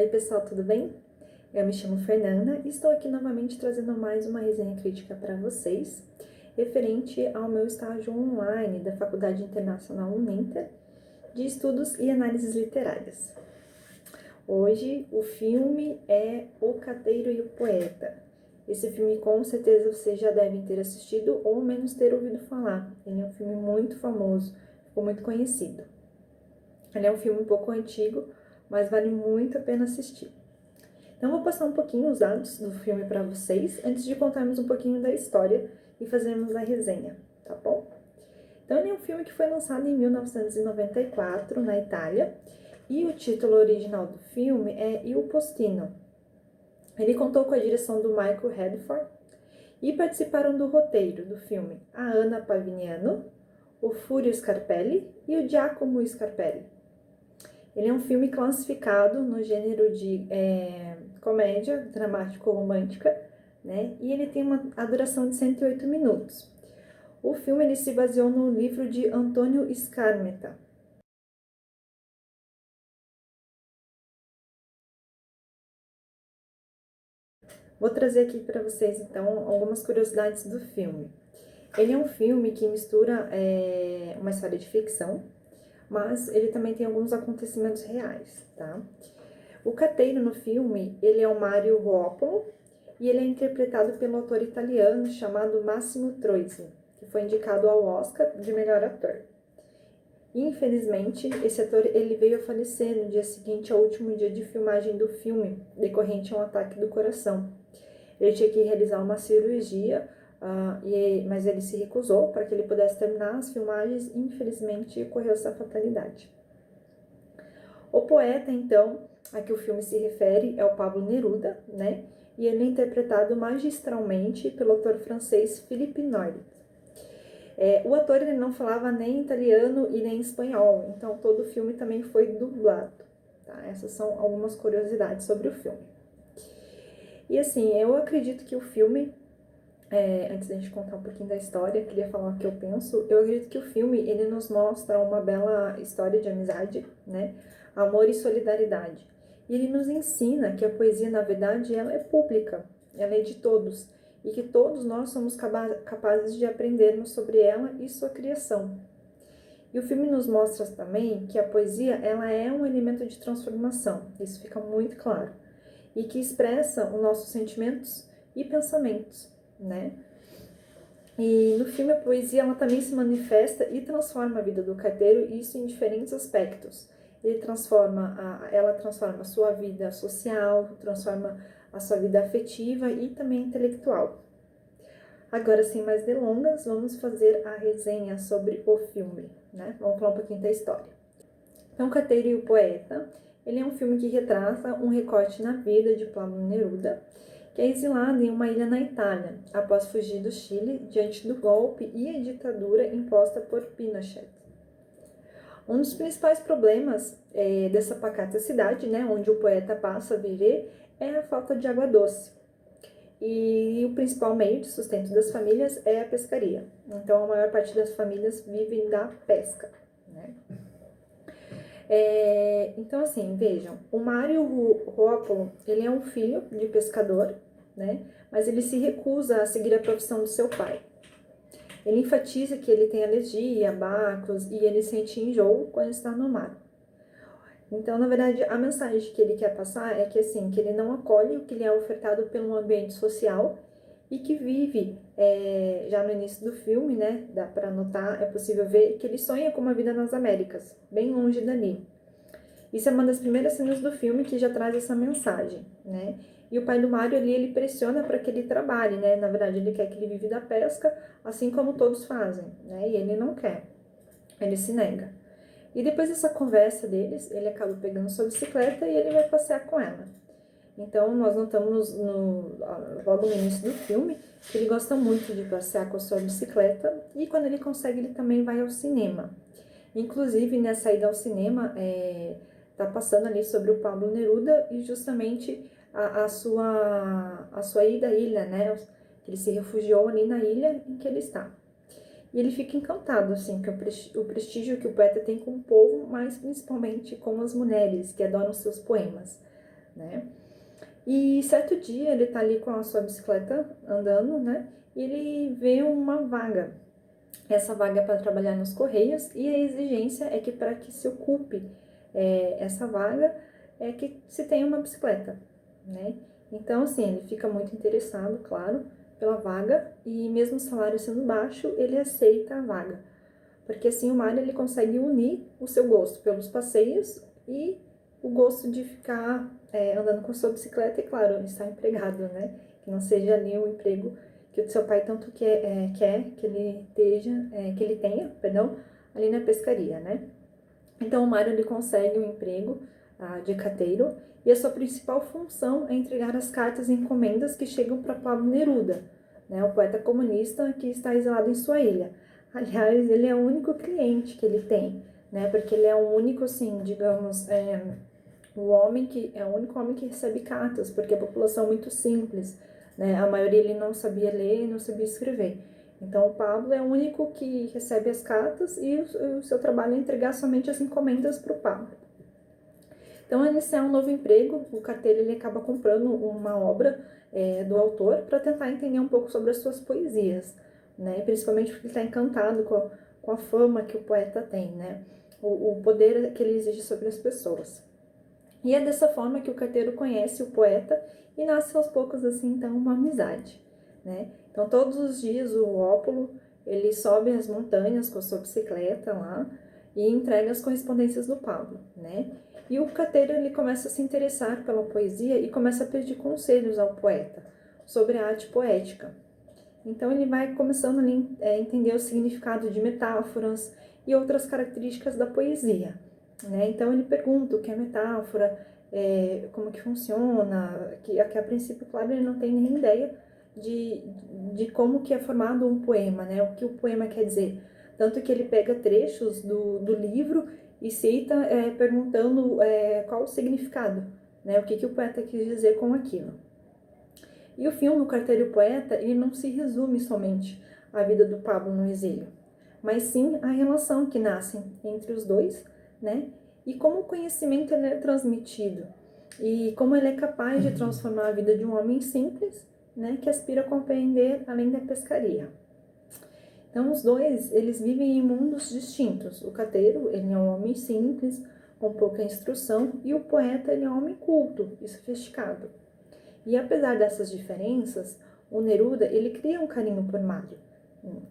Oi pessoal, tudo bem? Eu me chamo Fernanda e estou aqui novamente trazendo mais uma resenha crítica para vocês, referente ao meu estágio online da Faculdade Internacional Uninter de Estudos e Análises Literárias. Hoje o filme é O Cateiro e o Poeta. Esse filme com certeza vocês já devem ter assistido ou menos ter ouvido falar. Ele é um filme muito famoso, ficou muito conhecido. Ele é um filme um pouco antigo, mas vale muito a pena assistir. Então, vou passar um pouquinho os dados do filme para vocês, antes de contarmos um pouquinho da história e fazermos a resenha, tá bom? Então, ele é um filme que foi lançado em 1994, na Itália, e o título original do filme é Il Postino. Ele contou com a direção do Michael Redford e participaram do roteiro do filme a Anna Pavignano, o Furio Scarpelli e o Giacomo Scarpelli. Ele é um filme classificado no gênero de comédia dramático-romântica, né? E ele tem a duração de 108 minutos. O filme ele se baseou no livro de Antonio Scametta. Vou trazer aqui para vocês, então, algumas curiosidades do filme. Ele é um filme que mistura uma história de ficção, mas ele também tem alguns acontecimentos reais, tá? O Cateiro no filme, ele é o Mario Ruopolo e ele é interpretado pelo ator italiano chamado Massimo Troisi, que foi indicado ao Oscar de melhor ator. Infelizmente, esse ator ele veio a falecer no dia seguinte ao último dia de filmagem do filme, decorrente a um ataque do coração. Ele tinha que realizar uma cirurgia, mas ele se recusou para que ele pudesse terminar as filmagens e infelizmente ocorreu essa fatalidade. O poeta, então, a que o filme se refere é o Pablo Neruda, né? E ele é interpretado magistralmente pelo ator francês Philippe Noiret. O ator ele não falava nem italiano e nem espanhol, então todo o filme também foi dublado. Tá? Essas são algumas curiosidades sobre o filme. E assim, eu acredito que o filme, antes da gente contar um pouquinho da história, queria falar o que eu penso. Eu acredito que o filme ele nos mostra uma bela história de amizade, né? Amor e solidariedade. E ele nos ensina que a poesia, na verdade, ela é pública, ela é de todos, e que todos nós somos capazes de aprendermos sobre ela e sua criação. E o filme nos mostra também que a poesia ela é um elemento de transformação, isso fica muito claro, e que expressa os nossos sentimentos e pensamentos, né? E no filme a poesia ela também se manifesta e transforma a vida do carteiro, e isso em diferentes aspectos. Ela transforma a sua vida social, transforma a sua vida afetiva e também intelectual. Agora, sem mais delongas, vamos fazer a resenha sobre o filme, né? Vamos falar um pouquinho da história. Então, O Cateiro e o Poeta, ele é um filme que retrata um recorte na vida de Pablo Neruda, que é exilado em uma ilha na Itália, após fugir do Chile diante do golpe e a ditadura imposta por Pinochet. Um dos principais problemas dessa pacata cidade, né, onde o poeta passa a viver, é a falta de água doce. E o principal meio de sustento das famílias é a pescaria. Então, a maior parte das famílias vivem da pesca, né? Então, assim, vejam, o Mário Ruopolo, ele é um filho de pescador, né? Mas ele se recusa a seguir a profissão do seu pai. Ele enfatiza que ele tem alergia a bacos e ele sente enjoo quando está no mar. Então, na verdade, a mensagem que ele quer passar é que, assim, que ele não acolhe o que lhe é ofertado pelo ambiente social e que vive, já no início do filme, né, dá para notar, é possível ver que ele sonha com uma vida nas Américas, bem longe dali. Isso é uma das primeiras cenas do filme que já traz essa mensagem, né? E o pai do Mário ali, ele pressiona para que ele trabalhe, né? Na verdade, ele quer que ele vive da pesca, assim como todos fazem, né? E ele não quer, ele se nega. E depois dessa conversa deles, ele acaba pegando sua bicicleta e ele vai passear com ela. Então, nós notamos logo no início do filme que ele gosta muito de passear com a sua bicicleta e quando ele consegue, ele também vai ao cinema. Inclusive, nessa ida ao cinema, tá passando ali sobre o Pablo Neruda e justamente a sua ida à ilha, né? Que ele se refugiou ali na ilha em que ele está. E ele fica encantado, assim, com o prestígio que o poeta tem com o povo, mas principalmente com as mulheres que adoram seus poemas, né? E certo dia ele tá ali com a sua bicicleta andando, né? E ele vê uma vaga. Essa vaga é para trabalhar nos Correios e a exigência é que para que se ocupe essa vaga é que se tenha uma bicicleta, né? Então, assim, ele fica muito interessado, claro, pela vaga e mesmo o salário sendo baixo, ele aceita a vaga. Porque assim o Mário ele consegue unir o seu gosto pelos passeios e o gosto de ficar andando com sua bicicleta e, claro, estar empregado, né? Que não seja ali um emprego que o seu pai tanto quer que ele que ele tenha, perdão, ali na pescaria, né? Então o Mário ele consegue um emprego de cateiro e a sua principal função é entregar as cartas e encomendas que chegam para Pablo Neruda, né, o poeta comunista que está exilado em sua ilha. Aliás, ele é o único cliente que ele tem, né, porque ele é o único, assim, digamos, o único homem que recebe cartas, porque a população é muito simples, né, a maioria ele não sabia ler e não sabia escrever. Então, o Pablo é o único que recebe as cartas e o seu trabalho é entregar somente as encomendas para o Pablo. Então, iniciar um novo emprego, o carteiro ele acaba comprando uma obra do autor para tentar entender um pouco sobre as suas poesias, né? Principalmente porque ele está encantado com a fama que o poeta tem, né? O poder que ele exige sobre as pessoas. E é dessa forma que o carteiro conhece o poeta e nasce aos poucos, assim, então, uma amizade, né? Então, todos os dias o Ópolo, ele sobe as montanhas com a sua bicicleta lá e entrega as correspondências do Pablo, né? E o carteiro, ele começa a se interessar pela poesia e começa a pedir conselhos ao poeta sobre a arte poética. Então, ele vai começando ali a entender o significado de metáforas e outras características da poesia, né? Então, ele pergunta o que é metáfora, como que funciona, que a princípio, claro, ele não tem nem ideia de como que é formado um poema, né? O que o poema quer dizer. Tanto que ele pega trechos do livro e cita perguntando qual o significado, né? O que o poeta quis dizer com aquilo. E o filme O Carteiro e o Poeta, ele não se resume somente à vida do Pablo no exílio, mas sim a relação que nasce entre os dois, né? E como o conhecimento ele é transmitido e como ele é capaz de transformar a vida de um homem simples, né, que aspira a compreender além da pescaria. Então, os dois, eles vivem em mundos distintos. O carteiro, ele é um homem simples, com pouca instrução, e o poeta, ele é um homem culto e sofisticado. E apesar dessas diferenças, o Neruda, ele cria um carinho por Mário,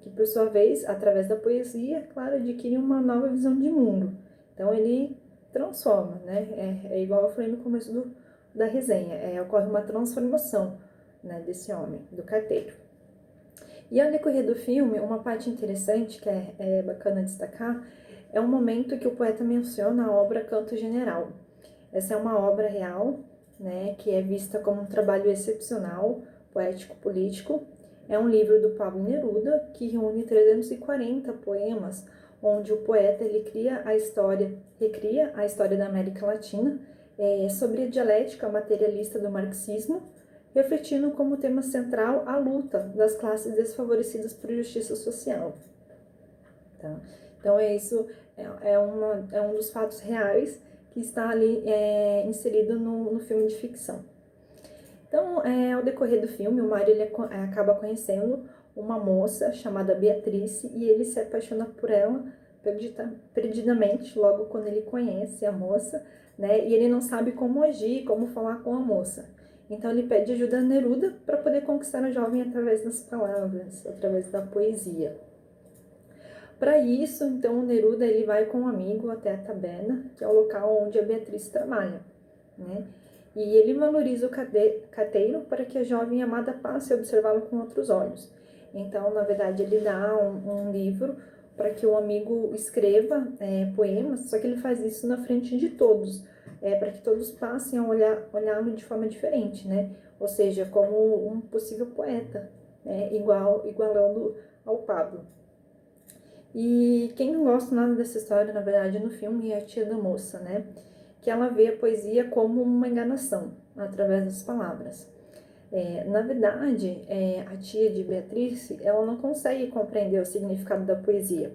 que por sua vez, através da poesia, claro, adquire uma nova visão de mundo. Então ele transforma, né? É igual eu falei no começo da resenha, ocorre uma transformação, né, desse homem, do carteiro. E ao decorrer do filme, uma parte interessante que é bacana destacar é um momento que o poeta menciona a obra Canto General. Essa é uma obra real, né, que é vista como um trabalho excepcional, poético-político. É um livro do Pablo Neruda, que reúne 340 poemas, onde o poeta ele recria a história da América Latina, sobre a dialética materialista do marxismo, refletindo como tema central a luta das classes desfavorecidas por justiça social. Tá? Então, é um dos fatos reais que está ali inserido no filme de ficção. Então, ao decorrer do filme, o Mário ele acaba conhecendo uma moça chamada Beatrice e ele se apaixona por ela perdidamente logo quando ele conhece a moça, né? E ele não sabe como agir, como falar com a moça. Então, ele pede ajuda a Neruda para poder conquistar a jovem através das palavras, através da poesia. Para isso, então, o Neruda ele vai com um amigo até a taberna, que é o local onde a Beatriz trabalha, né? E ele valoriza o cateiro para que a jovem amada passe a observá-lo com outros olhos. Então, na verdade, ele dá um livro para que o amigo escreva poemas, só que ele faz isso na frente de todos, para que todos passem a olhá-lo de forma diferente, né? Ou seja, como um possível poeta, igualando ao Pablo. E quem não gosta nada dessa história, na verdade, no filme é a tia da moça, né? Que ela vê a poesia como uma enganação, através das palavras. Na verdade, a tia de Beatriz, ela não consegue compreender o significado da poesia.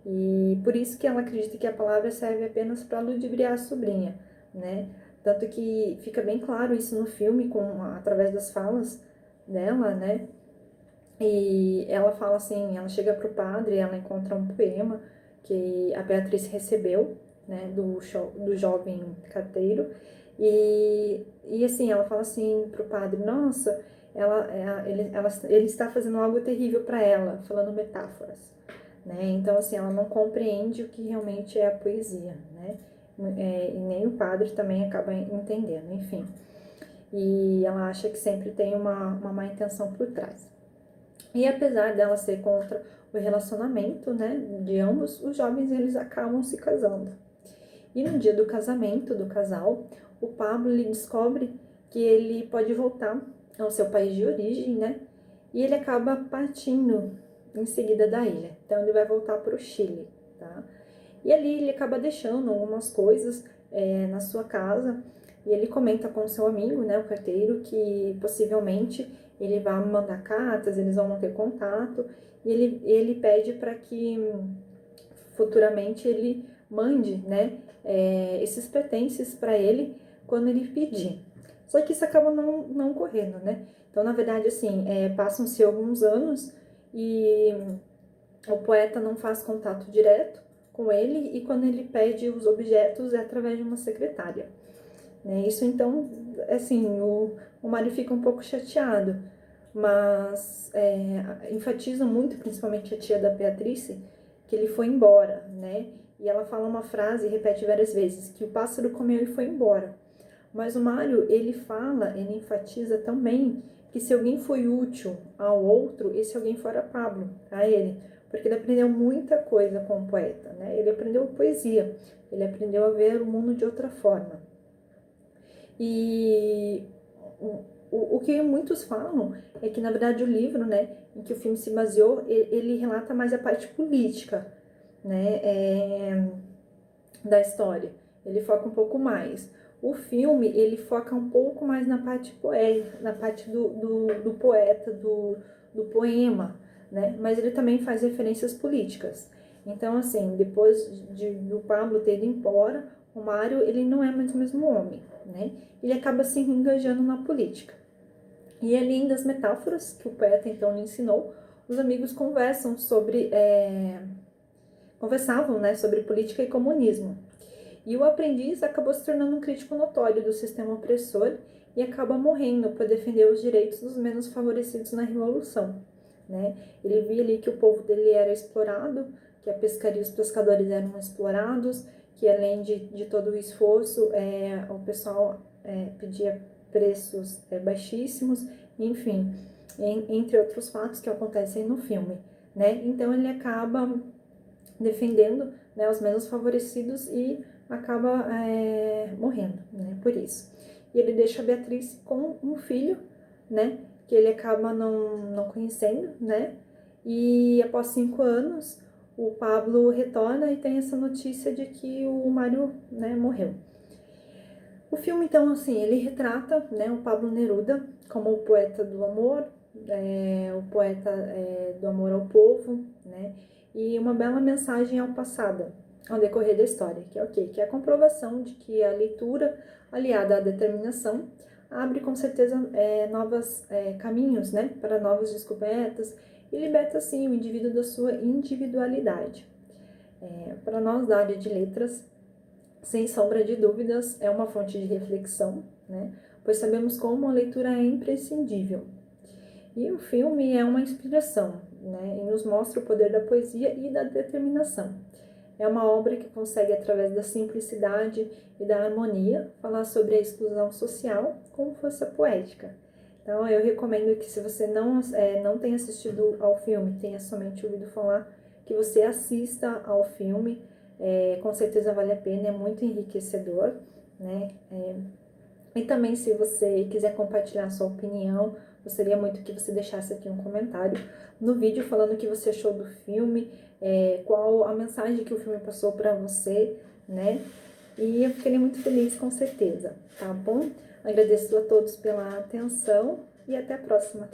E por isso que ela acredita que a palavra serve apenas para ludibriar a sobrinha, né? Tanto que fica bem claro isso no filme, através das falas dela, né? E ela fala assim, ela chega pro padre, ela encontra um poema que a Beatriz recebeu, né, do jovem carteiro, e assim, ela fala assim pro padre, nossa, ele está fazendo algo terrível para ela, falando metáforas, né? Então, assim, ela não compreende o que realmente é a poesia, né? E nem o padre também acaba entendendo, enfim. E ela acha que sempre tem uma má intenção por trás. E apesar dela ser contra o relacionamento, né, de ambos, os jovens eles acabam se casando. E no dia do casamento do casal, o Pablo ele descobre que ele pode voltar ao seu país de origem, né? E ele acaba partindo em seguida da ilha. Então ele vai voltar para o Chile, tá? E ali ele acaba deixando algumas coisas na sua casa. E ele comenta com o seu amigo, né, o carteiro, que possivelmente ele vai mandar cartas, eles vão manter contato. E ele pede para que futuramente ele mande, né, esses pertences para ele quando ele pedir. Só que isso acaba não ocorrendo, né? Então, na verdade, assim, passam-se alguns anos e o poeta não faz contato direto com ele, e quando ele pede os objetos é através de uma secretária, né? Isso, então, assim, o Mário fica um pouco chateado, mas enfatiza muito, principalmente a tia da Beatriz, que ele foi embora, né? E ela fala uma frase e repete várias vezes, que o pássaro comeu e foi embora. Mas o Mário, ele enfatiza também que se alguém foi útil ao outro, esse alguém fora Pablo, a ele. Porque ele aprendeu muita coisa com o poeta, né? Ele aprendeu poesia, ele aprendeu a ver o mundo de outra forma. E o que muitos falam é que, na verdade, o livro, né, em que o filme se baseou, ele relata mais a parte política, né, da história. Ele foca um pouco mais. O filme, ele foca um pouco mais na parte poética, na parte do poeta, do poema, né? Mas ele também faz referências políticas. Então, assim, depois do Pablo ter ido embora, o Mário, ele não é mais o mesmo homem, né? Ele acaba se engajando na política. E além das metáforas que o poeta então lhe ensinou, os amigos conversavam, né, sobre política e comunismo. E o aprendiz acabou se tornando um crítico notório do sistema opressor e acaba morrendo por defender os direitos dos menos favorecidos na Revolução, né? Ele via ali que o povo dele era explorado, que a pescaria e os pescadores eram explorados, que além de todo o esforço, o pessoal pedia preços baixíssimos, enfim, entre outros fatos que acontecem no filme, né? Então ele acaba defendendo, né, os menos favorecidos e acaba morrendo, né, por isso. E ele deixa a Beatriz com um filho, né, que ele acaba não conhecendo, né, e após 5 anos o Pablo retorna e tem essa notícia de que o Mário, né, morreu. O filme, então, assim, ele retrata, né, o Pablo Neruda como o poeta do amor, o poeta do amor ao povo, né, e uma bela mensagem ao passado, ao decorrer da história, que é o quê? Que é a comprovação de que a leitura, aliada à determinação, abre com certeza novos caminhos, né, para novas descobertas e liberta, assim, o indivíduo da sua individualidade. Para nós da área de letras, sem sombra de dúvidas, é uma fonte de reflexão, né, pois sabemos como a leitura é imprescindível. E o filme é uma inspiração, né, e nos mostra o poder da poesia e da determinação. É uma obra que consegue, através da simplicidade e da harmonia, falar sobre a exclusão social com força poética. Então, eu recomendo que, se você não tem assistido ao filme, tenha somente ouvido falar, que você assista ao filme. Com certeza vale a pena, é muito enriquecedor, né? E também, se você quiser compartilhar a sua opinião, gostaria muito que você deixasse aqui um comentário no vídeo falando o que você achou do filme, qual a mensagem que o filme passou para você, né? E eu ficaria muito feliz, com certeza, tá bom? Agradeço a todos pela atenção e até a próxima.